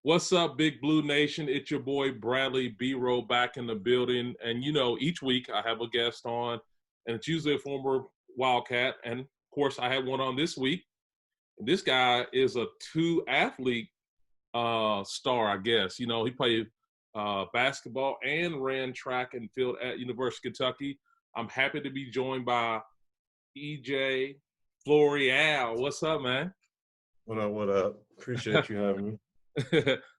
What's up, Big Blue Nation? It's your boy Bradley B-Roll back in the building. And each week I have a guest on, and it's usually a former Wildcat. And of course, I had one on this week. This guy is a two-athlete star, I guess. He played basketball and ran track and field at University of Kentucky. I'm happy to be joined by J Floreal. What's up, man? What up? What up? Appreciate you having me.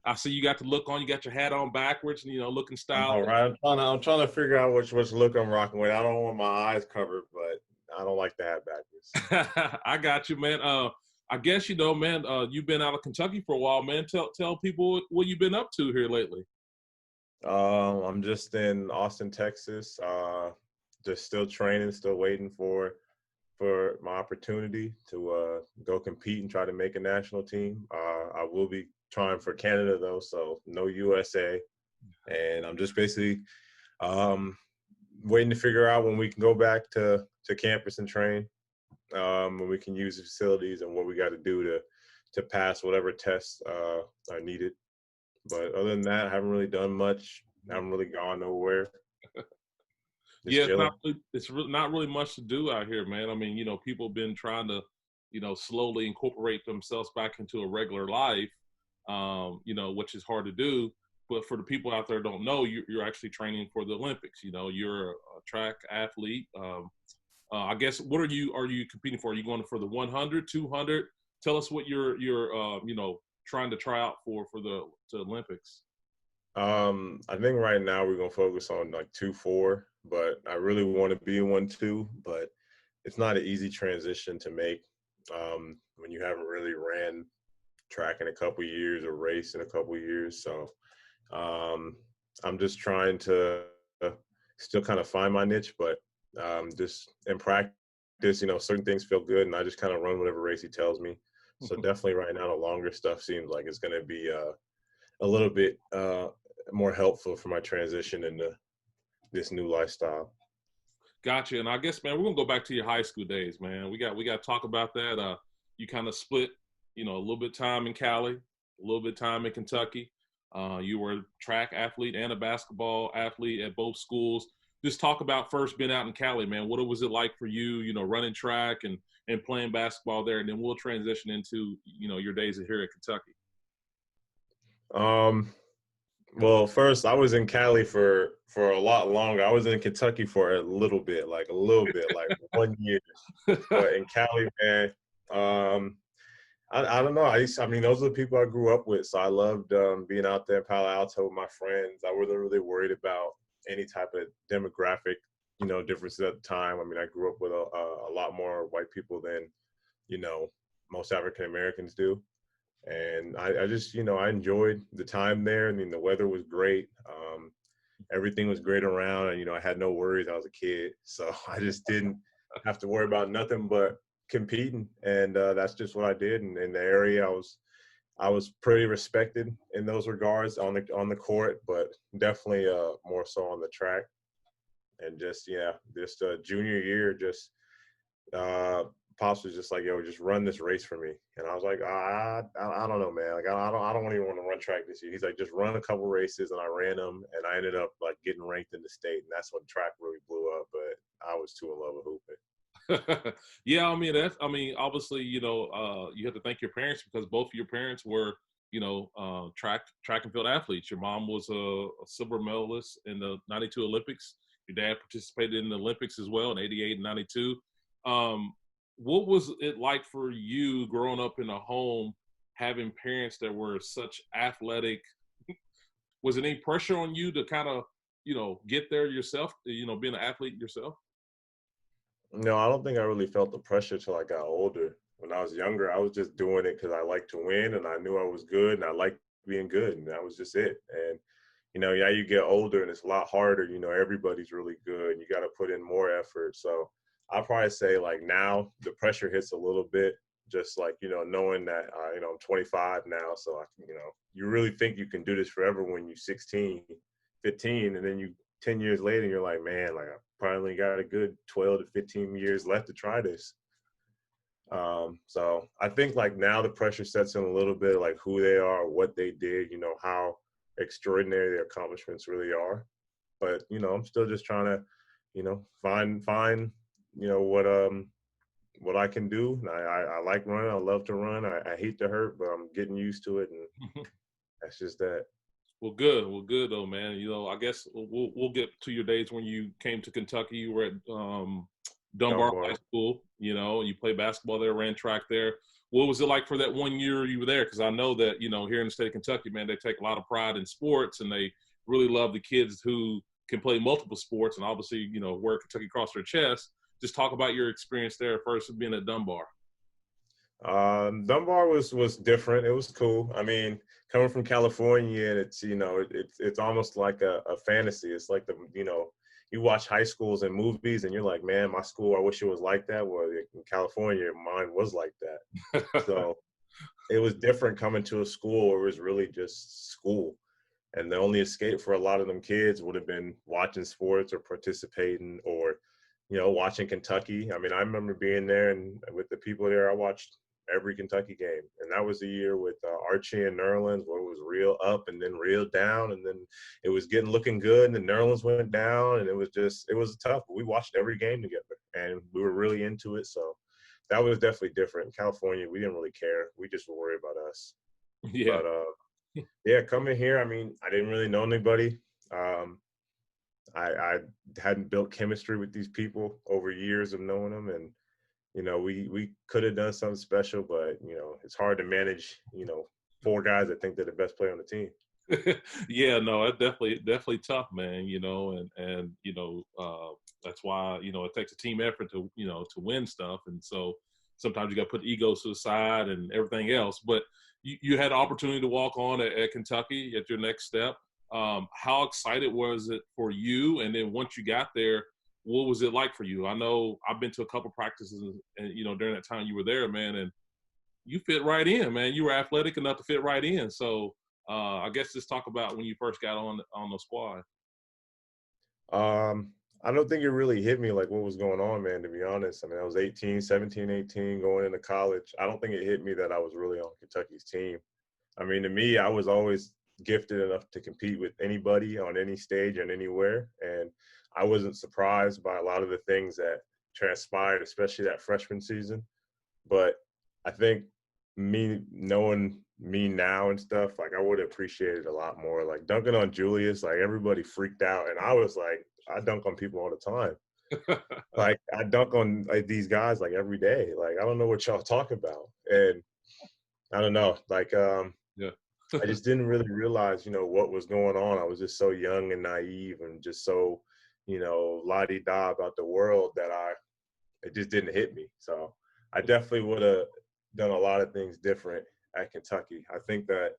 I see you got the look on. You got your hat on backwards, and looking I stylish. know, right? I'm trying to figure out which look I'm rocking with. I don't want my eyes covered, but I don't like the hat backwards. I got you, man. I guess man. You've been out of Kentucky for a while, man. Tell people what you've been up to here lately. I'm just in Austin, Texas. Just still training, still waiting for my opportunity to go compete and try to make a national team. I will be trying for Canada though, so no USA. And I'm just basically waiting to figure out when we can go back to campus and train, when we can use the facilities and what we got to do to pass whatever tests are needed. But other than that, I haven't really done much. I haven't really gone nowhere. Just Yeah, chilling. it's not really much to do out here, man. I mean, people have been trying to, slowly incorporate themselves back into a regular life, which is hard to do. But for the people out there who don't know, you're actually training for the Olympics. You're a track athlete. I guess what are you competing for? Are you going for the 100, 200? Tell us what you're trying to try out for the Olympics. I think right now we're gonna focus on like 2-4, but I really want to be in 1-2. But it's not an easy transition to make when you haven't really ran track in a couple years or race in a couple years. So I'm just trying to still kind of find my niche, but just in practice, certain things feel good, and I just kind of run whatever race he tells me. So definitely right now, the longer stuff seems like it's going to be a little bit more helpful for my transition into this new lifestyle. Gotcha. And I guess, man, we're gonna go back to your high school days, man. We got to talk about that. You kind of split, a little bit time in Cali, a little bit time in Kentucky. You were a track athlete and a basketball athlete at both schools. Just talk about first being out in Cali, man. What was it like for you, running track and playing basketball there, and then we'll transition into, your days here at Kentucky. Well, first I was in Cali for a lot longer. I was in Kentucky for a little bit, like 1 year. But in Cali, man, I don't know. I mean, those are the people I grew up with. So I loved being out there in Palo Alto with my friends. I wasn't really worried about any type of demographic, differences at the time. I mean, I grew up with a lot more white people than, you know, most African Americans do. And I just, I enjoyed the time there. I mean, the weather was great. Everything was great around, and I had no worries. I was a kid, so I just didn't have to worry about nothing but competing, and that's just what I did. And in the area, I was pretty respected in those regards on the court, but definitely more so on the track. And just just junior year, just Pops was just like, "Yo, just run this race for me." And I was like, I don't know, man. Like, I don't even want to run track this year. He's like, "Just run a couple races," and I ran them, and I ended up like getting ranked in the state, and that's when track really blew up. But I was too in love with hooping. Yeah, obviously, you have to thank your parents because both of your parents were, track and field athletes. Your mom was a silver medalist in the '92 Olympics. Your dad participated in the Olympics as well in '88 and '92. What was it like for you growing up in a home, having parents that were such athletic? Was there any pressure on you to kind of, get there yourself, being an athlete yourself? No, I don't think I really felt the pressure till I got older. When I was younger, I was just doing it because I liked to win, and I knew I was good, and I liked being good, and that was just it. And yeah, you get older, and it's a lot harder. Everybody's really good, and you got to put in more effort. So I'll probably say like now the pressure hits a little bit, just like knowing that I'm 25 now, so I can, you really think you can do this forever when you're 16, 15, and then 10 years later, you're like, man, like I probably got a good 12 to 15 years left to try this. So I think like now the pressure sets in a little bit, like who they are, what they did, how extraordinary their accomplishments really are. But I'm still just trying to, find, what I can do. I like running. I love to run. I hate to hurt, but I'm getting used to it, and that's just that. Well, good. Well, good though, man. I guess we'll get to your days when you came to Kentucky. You were at Dunbar High Dunbar. School. You played basketball there, ran track there. What was it like for that 1 year you were there? Because I know that here in the state of Kentucky, man, they take a lot of pride in sports, and they really love the kids who can play multiple sports, and obviously, wear Kentucky across their chest. Just talk about your experience there first, being at Dunbar. Dunbar was different. It was cool. I mean, coming from California, and it's it's almost like a fantasy. It's like you watch high schools and movies, and you're like, man, my school, I wish it was like that. Well, in California, mine was like that. So it was different coming to a school where it was really just school. And the only escape for a lot of them kids would have been watching sports or participating or, watching Kentucky. I mean, I remember being there and with the people there, I watched every Kentucky game. And that was the year with Archie and Nerlens where it was real up and then real down. And then it was looking good. And then Nerlens went down and it was tough. But we watched every game together and we were really into it. So that was definitely different. In California, we didn't really care. We just were worried about us. Yeah. But yeah, coming here, I mean, I didn't really know anybody. Um, I hadn't built chemistry with these people over years of knowing them, and we could have done something special, but it's hard to manage 4 guys that think they're the best player on the team. Yeah, no, it's definitely tough, man. And that's why it takes a team effort to win stuff, and so sometimes you got to put egos to the side and everything else. But you had the opportunity to walk on at Kentucky at your next step. How excited was it for you? And then once you got there, what was it like for you? I know I've been to a couple practices, and during that time you were there, man, and you fit right in, man. You were athletic enough to fit right in. So I guess just talk about when you first got on the squad. I don't think it really hit me like what was going on, man, to be honest. I mean, I was 18, 17, 18, going into college. I don't think it hit me that I was really on Kentucky's team. I mean, to me, I was always gifted enough to compete with anybody on any stage and anywhere. And I wasn't surprised by a lot of the things that transpired, especially that freshman season. But I think me knowing me now and stuff, like I would have appreciated a lot more. Like dunking on Julius, like everybody freaked out. And I was like, I dunk on people all the time. Like I dunk on like these guys like every day. Like I don't know what y'all talk about. And I don't know. Like Yeah. I just didn't really realize, what was going on. I was just so young and naive and just so, la-di-da about the world that it just didn't hit me. So I definitely would have done a lot of things different at Kentucky. I think that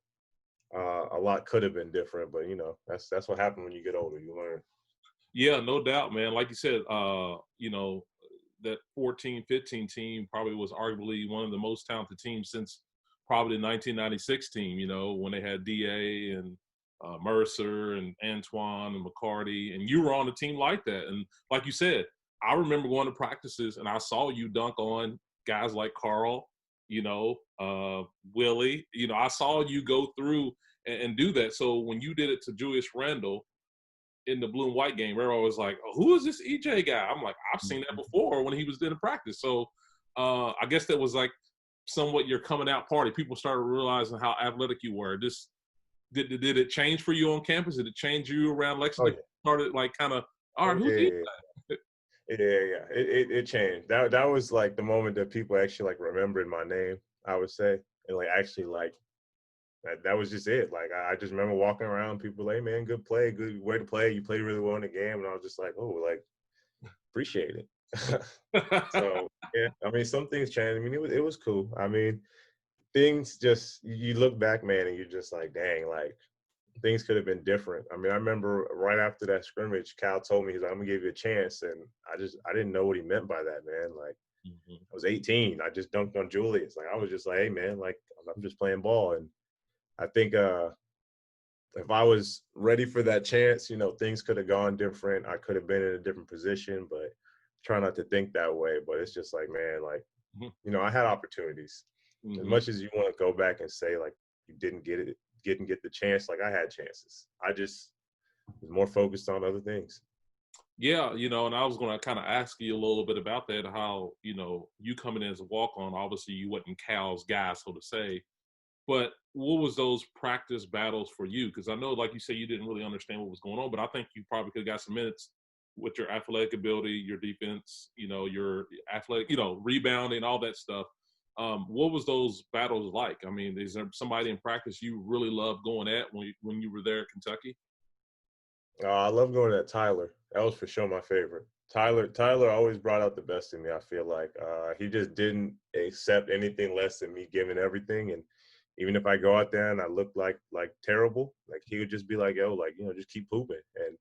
a lot could have been different, but that's what happened when you get older. You learn. Yeah, no doubt, man. Like you said, that 14-15 team probably was arguably one of the most talented teams since probably the 1996 team, when they had DA and Mercer and Antoine and McCarty, and you were on a team like that. And like you said, I remember going to practices and I saw you dunk on guys like Carl, Willie. I saw you go through and do that. So when you did it to Julius Randle in the blue and white game, everyone was like, oh, who is this EJ guy? I'm like, I've seen that before when he was in practice. So I guess that was like somewhat your coming out party. People started realizing how athletic you were. Just did it change for you on campus? Did it change you around Oh Lexington? yeah. Started like kind of, all Oh right, yeah. who's he? Yeah. Yeah. It changed. That was like the moment that people actually like remembered my name, I would say, and like actually like that was just it. Like I just remember walking around, people like, hey, man, good play, good way to play. You played really well in the game, and I was just like, oh, like appreciate it. So yeah, I mean, some things changed. I mean, it was cool. I mean, things just you look back, man, and you're just like, dang, like things could have been different. I mean, I remember right after that scrimmage, Cal told me, he's like, I'm gonna give you a chance, and I didn't know what he meant by that, man. Like Mhm. I was 18, I just dunked on Julius. Like I was just like, hey, man, like I'm just playing ball, and I think if I was ready for that chance, things could have gone different. I could have been in a different position, but try not to think that way. But it's just like, man, like Mhm. You know, I had opportunities. As Mhm. much as you want to go back and say like you didn't get it, didn't get the chance, like I had chances. I just was more focused on other things. Yeah, and I was going to kind of ask you a little bit about that. How you coming in as a walk on. Obviously, you wasn't Cal's guy, so to say. But what was those practice battles for you? Because I know, like you said, you didn't really understand what was going on, but I think you probably could have got some minutes with your athletic ability, your defense, your athletic, rebounding, all that stuff. What was those battles like? I mean, is there somebody in practice you really loved going at when you were there at Kentucky? I love going at Tyler. That was for sure my favorite. Tyler always brought out the best in me. I feel like he just didn't accept anything less than me giving everything. And even if I go out there and I look like terrible, like he would just be like, "Yo, like just keep pooping." And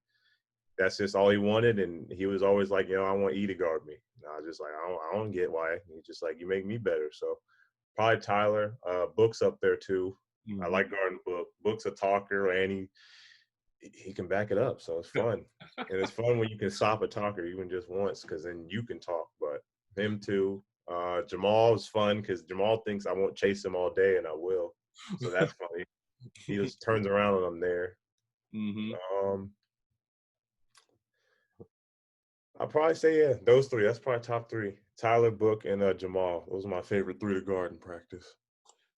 that's just all he wanted. And he was always like, I want E to guard me. And I was just like, I don't get why. And he's just like, you make me better. So probably Tyler. Book's up there too. I Hmm. like guarding Book. Book's a talker, and he can back it up. So it's fun. And it's fun when you can stop a talker even just once, because then you can talk. But him too. Jamal is fun because Jamal thinks I won't chase him all day, and I will. So that's funny. He just turns around and I'm there. Hmm. Um, I'll probably say, yeah, those three. That's probably top three. Tyler, Book, and Jamal. Those are my favorite three to guard in practice.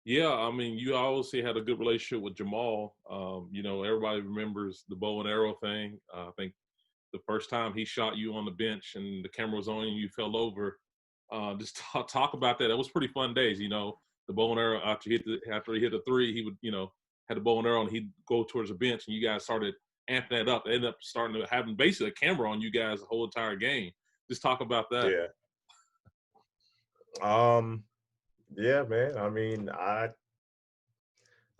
Yeah, I mean, you obviously had a good relationship with Jamal. Everybody remembers the bow and arrow thing. I think the first time he shot you on the bench and the camera was on you, and you fell over. Just talk about that. It was pretty fun days. The bow and arrow after he hit the three, he would had the bow and arrow and he'd go towards the bench, and you guys started amping that up. They ended up starting to having basically a camera on you guys the whole entire game. Just talk about that. Yeah. Um. Yeah, man. I mean, I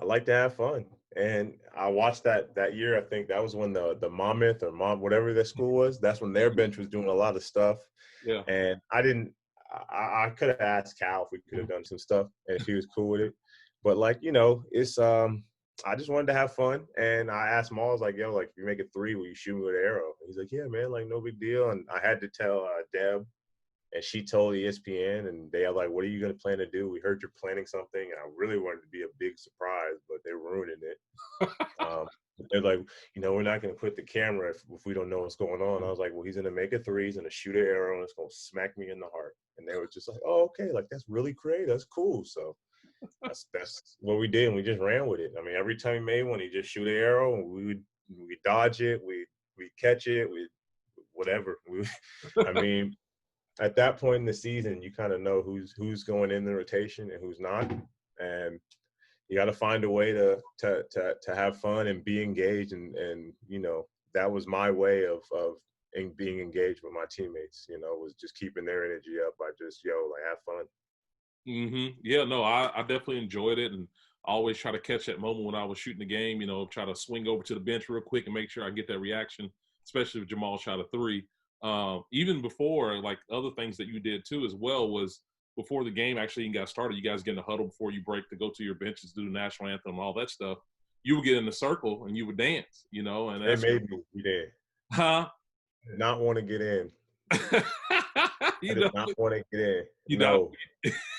like to have fun, and I watched that year. I think that was when the Monmouth or Mom whatever their school was. That's when their bench was doing a lot of stuff, Yeah. and I didn't. I could have asked Cal if we could have done some stuff and if he was cool with it, but like it's I just wanted to have fun, and I asked him, I was like, "Yo, like if you make a three, will you shoot me with an arrow?" And he's like, "Yeah, man, like no big deal." And I had to tell Deb, and she told ESPN, and they are like, "What are you going to plan to do? We heard you're planning something." And I really wanted to be a big surprise, but they're ruining it. Um, they're like, we're not going to put the camera if we don't know what's going on. I was like, well, he's going to make a three, he's going to shoot an arrow, and it's going to smack me in the heart. And they were just like, oh, okay, like that's really creative, that's cool. So that's what we did, and we just ran with it. I mean, every time he made one, he just shoot an arrow, and we dodge it, we catch it, we whatever. I mean, at that point in the season, you kind of know who's going in the rotation and who's not, and you got to find a way to have fun and be engaged, and that was my way of being engaged with my teammates. Was just keeping their energy up by just like have fun. Yeah, no, I definitely enjoyed it, and I always try to catch that moment when I was shooting the game. Try to swing over to the bench real quick and make sure I get that reaction, especially if Jamal shot a three. Even before, like other things that you did too as well was before the game actually even got started. You guys get in a huddle before you break to go to your benches, do the national anthem, and all that stuff. You would get in the circle and you would dance, and They that's made me get in. huh. Not want to get in. I you did know, not want to get in. you know.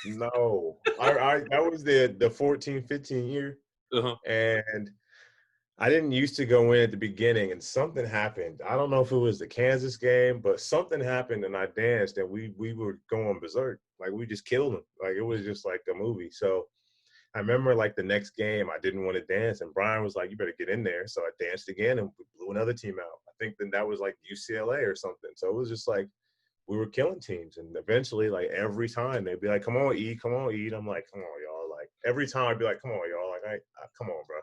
No, no. I that was the 14-15 year, Uh-huh. and I didn't used to go in at the beginning, and something happened. I don't know if it was the Kansas game, but something happened, and I danced, and we were going berserk. Like we just killed them. Like it was just like a movie. So I remember like the next game, I didn't want to dance, and Brian was like, "You better get in there." So I danced again, and we blew another team out. I think then that was like UCLA or something. So it was just like we were killing teams, and eventually, like every time they'd be like, "Come on, E, come on, E." I'm like, "Come on, y'all!" Like every time I'd be like, "Come on, y'all!" Like come on, bro.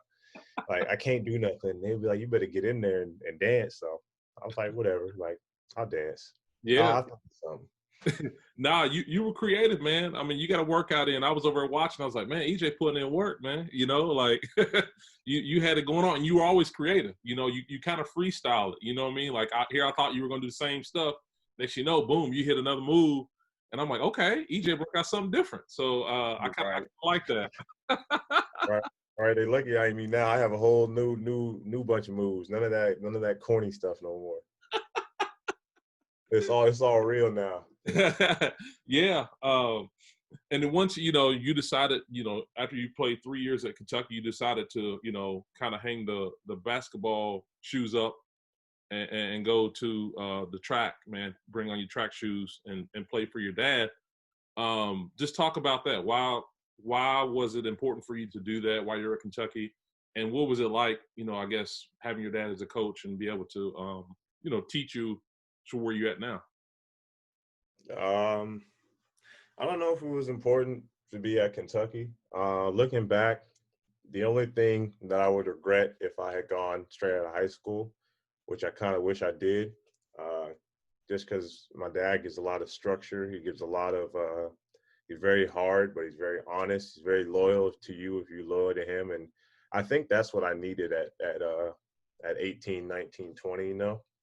Like I can't do nothing. They'd be like, "You better get in there and dance." So I was like, "Whatever." Like I'll dance. Yeah. I'll think of something. Nah, you were creative, man. I mean, you got a workout in. I was over there watching. I was like, man, EJ putting in work, man. Like you had it going on, and you were always creative. You kind of freestyle it. You know what I mean? Like I thought you were gonna do the same stuff. Next, boom, you hit another move, and I'm like, okay, EJ broke out something different. So I Right, like that. right, right. They lucky I mean now I have a whole new bunch of moves. None of that corny stuff no more. It's all real now. Yeah. And then once you decided, after you played 3 years at Kentucky, you decided to kind of hang the basketball shoes up and go to the track, man. Bring on your track shoes and play for your dad. Just talk about that. Why was it important for you to do that while you're at Kentucky? And what was it like, I guess, having your dad as a coach and be able to, teach you to where you're at now? Um, I don't know if it was important to be at Kentucky. Looking back, the only thing that I would regret if I had gone straight out of high school, which I kind of wish I did, uh, just because my dad gives a lot of structure. He gives a lot of, he's very hard, but he's very honest. He's very loyal to you if you're loyal to him. And I think that's what I needed at 18, 19, 20,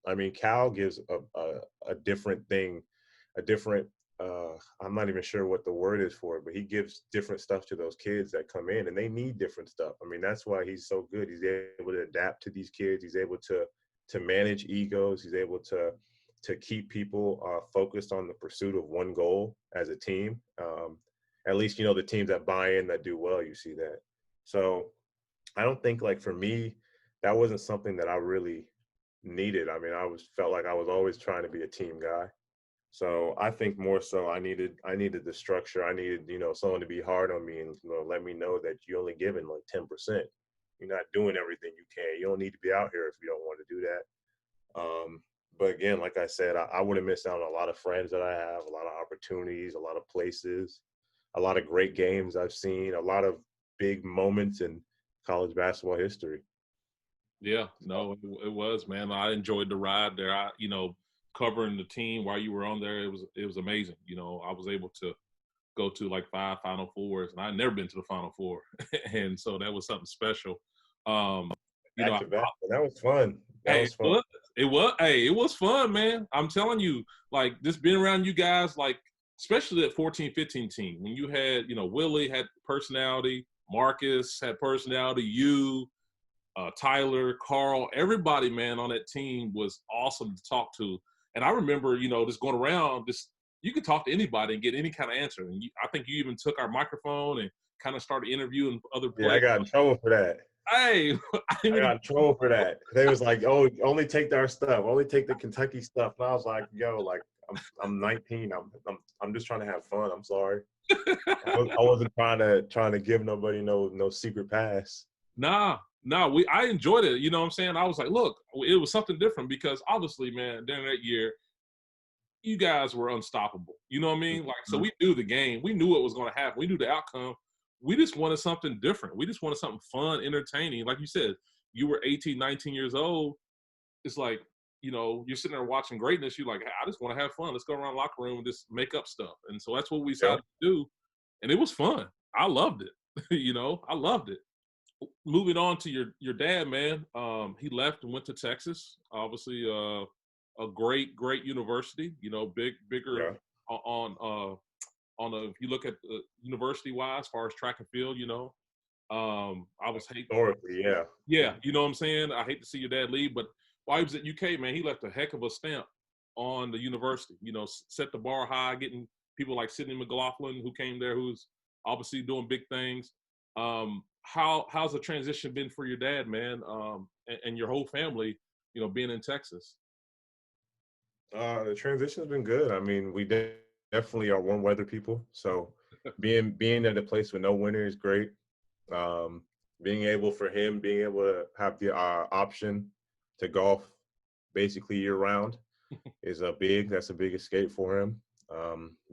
I mean, Cal gives a different thing, a different, I'm not even sure what the word is for it, but he gives different stuff to those kids that come in and they need different stuff. I mean, that's why he's so good. He's able to adapt to these kids. He's able to manage egos. He's able to keep people focused on the pursuit of one goal as a team. At least, the teams that buy in, that do well, you see that. So I don't think, like, for me, that wasn't something that I really needed. I mean, felt like I was always trying to be a team guy. So I think more so I needed the structure. I needed, someone to be hard on me and let me know that you only giving like 10%. You're not doing everything you can. You don't need to be out here if you don't want to do that. But again, like I said, I would have missed out on a lot of friends that I have, a lot of opportunities, a lot of places, a lot of great games I've seen, a lot of big moments in college basketball history. Yeah, no, it was, man. I enjoyed the ride there. Covering the team while you were on there, it was amazing. I was able to go to like 5 Final Fours, and I'd never been to the Final Four, and so that was something special. Um, you Back know, to back. That was fun. That Hey, was fun. it was fun, man. I'm telling you, like, just being around you guys, like, especially that 14, 15 team, when you had, Willie had personality, Marcus had personality, Tyler, Carl, everybody, man, on that team was awesome to talk to. And I remember, just going around, just you could talk to anybody and get any kind of answer. And I think you even took our microphone and kind of started interviewing other Yeah, I players. got in trouble for that. Hey, I didn't I even got in trouble for that. They was like, "Oh, only take our stuff. Only take the Kentucky stuff." And I was like, "Yo, like, I'm 19. I'm just trying to have fun. I'm sorry. I wasn't trying to give nobody no secret pass." Nah, I enjoyed it. You know what I'm saying? I was like, look, it was something different because obviously, man, during that year, you guys were unstoppable. You know what I mean? Like, so Mhm. we knew the game. We knew what was going to happen. We knew the outcome. We just wanted something different. We just wanted something fun, entertaining. Like you said, you were 18, 19 years old. It's like, you're sitting there watching greatness. You're like, hey, I just want to have fun. Let's go around the locker room and just make up stuff. And so that's what we Yep. decided to do. And it was fun. I loved it. I loved it. Moving on to your dad, man. He left and went to Texas. Obviously, a great university. Bigger Yeah. on if you look at university wise, as far as track and field. I was hate. Historically, yeah. Yeah, you know what I'm saying. I hate to see your dad leave, but while he was at UK, man, he left a heck of a stamp on the university. Set the bar high, getting people like Sidney McLaughlin who came there, who's obviously doing big things. How's the transition been for your dad, man, and your whole family? Being in Texas. The transition's been good. I mean, we definitely are warm weather people. So being at a place with no winter is great. Um, being able to have the option to golf basically year round that's a big escape for him.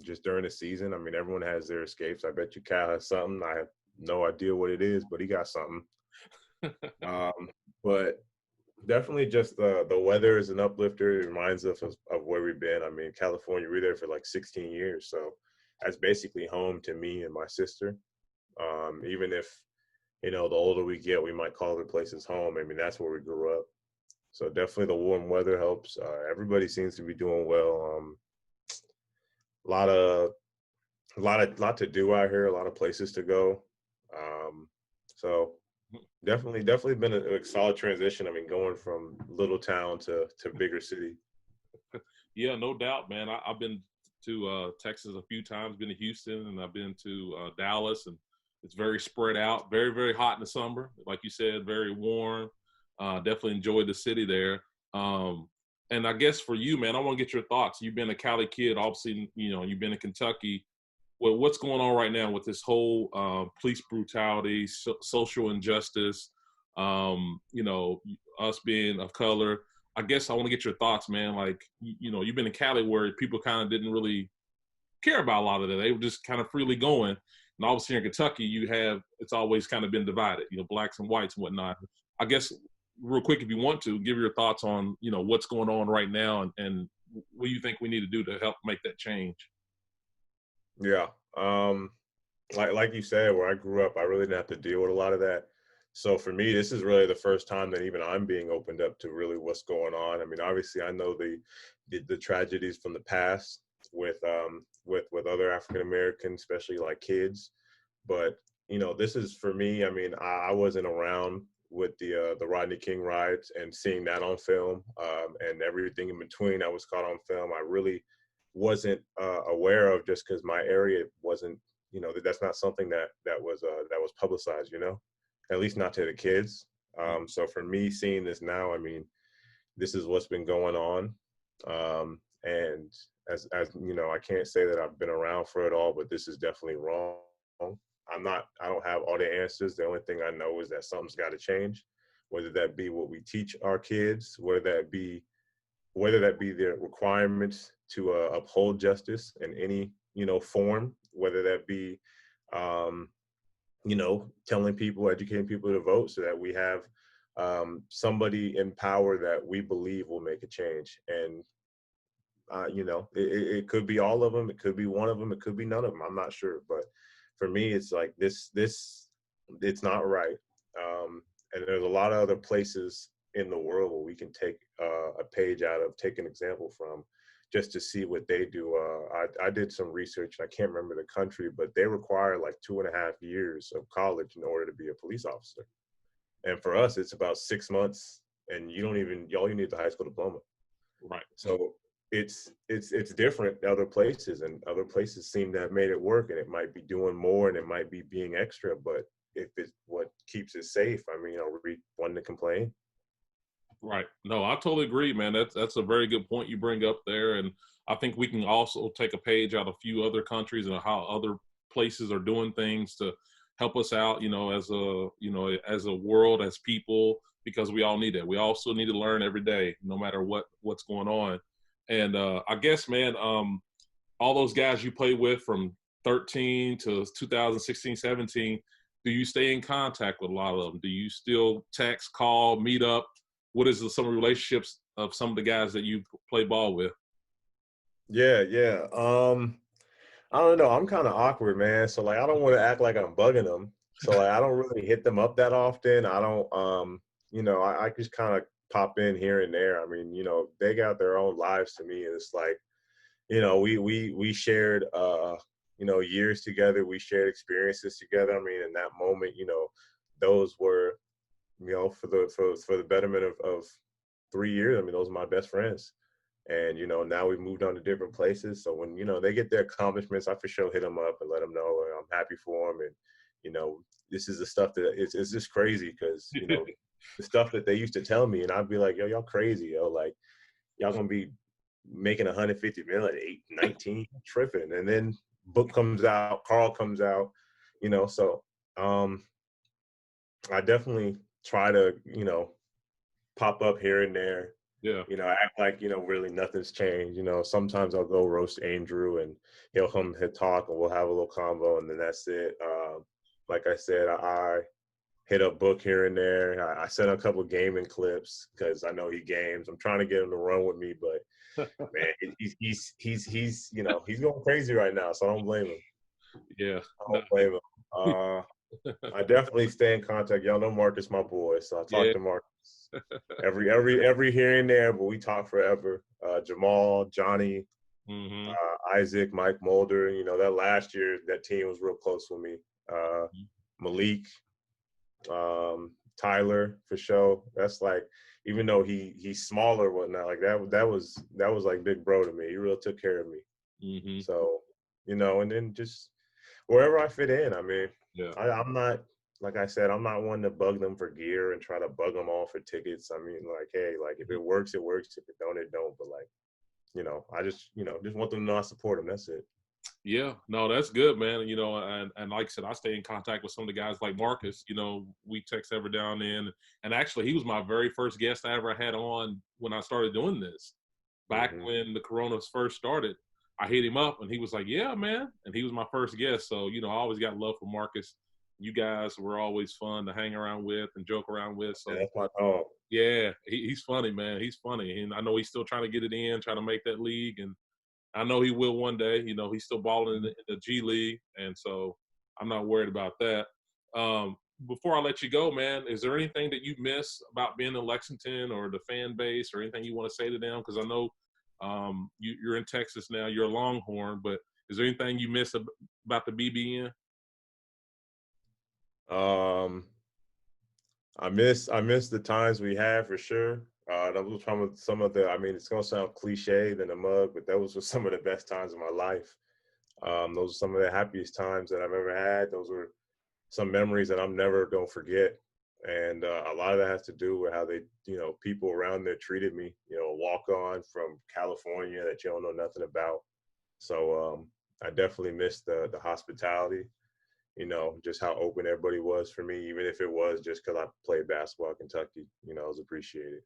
Just during the season, I mean, everyone has their escapes. I bet you Cal has something. I have no idea what it is, but he got something. But definitely just the weather is an uplifter. It reminds us of where we've been. I mean, California, we were there for like 16 years. So that's basically home to me and my sister. Even if, the older we get, we might call the places home. I mean, that's where we grew up. So definitely the warm weather helps. Everybody seems to be doing well. A lot to do out here, a lot of places to go. So definitely been a solid transition. I mean, going from little town to bigger city. Yeah, no doubt, man. I've been to Texas a few times, been to Houston, and I've been to Dallas, and it's very spread out, very, very hot in the summer. Like you said, very warm. Definitely enjoyed the city there. Um, and I guess for you, man, I want to get your thoughts. You've been a Cali kid, obviously, you've been in Kentucky. Well, what's going on right now with this whole police brutality, social injustice, us being of color? I guess I want to get your thoughts, man. Like, you've been in Cali where people kind of didn't really care about a lot of that. They were just kind of freely going. And obviously here in Kentucky, it's always kind of been divided, blacks and whites and whatnot. I guess real quick, if you want to, give your thoughts on, what's going on right now and what do you think we need to do to help make that change? Yeah. Like you said, where I grew up, I really didn't have to deal with a lot of that. So for me, this is really the first time that even I'm being opened up to really what's going on. I mean, obviously, I know the tragedies from the past with other African Americans, especially like kids. But this is for me. I mean, I wasn't around with the Rodney King riots and seeing that on film, and everything in between. I was caught on film. I really wasn't aware of, just because my area wasn't, that's not something that was publicized, at least not to the kids. So for me, seeing this now, I mean, this is what's been going on. And as I can't say that I've been around for it all, but this is definitely wrong. I don't have all the answers. The only thing I know is that something's got to change, whether that be what we teach our kids, whether that be their requirements to uphold justice in any form, whether that be telling people, educating people to vote, so that we have somebody in power that we believe will make a change. And it could be all of them, it could be one of them, it could be none of them. I'm not sure, but for me, it's like this. It's not right. And there's a lot of other places in the world where we can take a page out of, take an example from, just to see what they do. I did some research. I can't remember the country, but they require like 2.5 years of college in order to be a police officer. And for us, it's about 6 months, and all you need is a high school diploma. Right. So it's different in other places, and other places seem to have made it work, and it might be doing more, and it might be being extra. But if it's what keeps it safe, I mean, are we one to complain? Right. No, I totally agree, man. That's a very good point you bring up there, and I think we can also take a page out of a few other countries and how other places are doing things to help us out. As a world, as people, because we all need it. We also need to learn every day, no matter what's going on. And I guess, man, all those guys you played with from 13 to 2016, 17, do you stay in contact with a lot of them? Do you still text, call, meet up? What is some of the relationships of some of the guys that you play ball with? Yeah. I don't know. I'm kind of awkward, man. So like, I don't want to act like I'm bugging them. So like, I don't really hit them up that often. I don't, I just kind of pop in here and there. I mean, they got their own lives to me, and it's like, we shared, years together. We shared experiences together. I mean, in that moment, those were, for the betterment of 3 years. I mean, those are my best friends. And now we've moved on to different places. So when they get their accomplishments, I for sure hit them up and let them know I'm happy for them. And this is the stuff that it's just crazy, because the stuff that they used to tell me, and I'd be like, yo, y'all crazy, yo, like y'all gonna be making 150 million at 19, tripping. And then book comes out, Carl comes out, so um I definitely try to pop up here and there, Yeah. act like, really nothing's changed. Sometimes I'll go roast Andrew, and he'll come and talk, and we'll have a little convo, and then that's it. Like I said, I hit up Book here and there. I sent a couple of gaming clips because I know he games. I'm trying to get him to run with me, but man, he's going crazy right now, so I don't blame him. Yeah. I No. don't blame him. I definitely stay in contact. Y'all know Marcus, my boy, so I talk Yeah. to Marcus every here and there, but we talk forever. Jamal, Johnny, Hmm. Isaac, Mike Mulder. That last year, that team was real close with me. Malik, Tyler for sure. That's like, even though he's smaller, whatnot, like that was like big bro to me. He really took care of me. Hmm. So, and then just wherever I fit in. I mean, Yeah. I'm not, like I said, I'm not one to bug them for gear and try to bug them all for tickets. I mean, like, hey, like if Mhm. it works, it works. If it don't, it don't. But like, I just, just want them to know I support them. That's it. Yeah, no, that's good, man. And like I said, I stay in contact with some of the guys like Marcus. We text every now and then. And actually, he was my very first guest I ever had on when I started doing this. Back Hmm. when the Coronas first started, I hit him up and he was like, "Yeah, man," and he was my first guest. So I always got love for Marcus. You guys were always fun to hang around with and joke around with. And So that's my dog. yeah, he's funny, man. He's funny, and I know he's still trying to get it in, trying to make that league, and I know he will one day. He's still balling in the G League, and so I'm not worried about that. Before I let you go, man, is there anything that you miss about being in Lexington or the fan base, or anything you want to say to them? Because I know you're in Texas now. You're a Longhorn, but is there anything you miss about the BBN? Um, I miss the times we had for sure. That was some of the. I mean, it's gonna sound cliche than a mug, but those were some of the best times of my life. Those are some of the happiest times that I've ever had. Those were some memories that I'm never gonna forget. And a lot of that has to do with how they, people around there treated me. A walk on from California that you don't know nothing about. So I definitely miss the hospitality. Just how open everybody was for me, even if it was just because I played basketball at Kentucky. It was appreciated.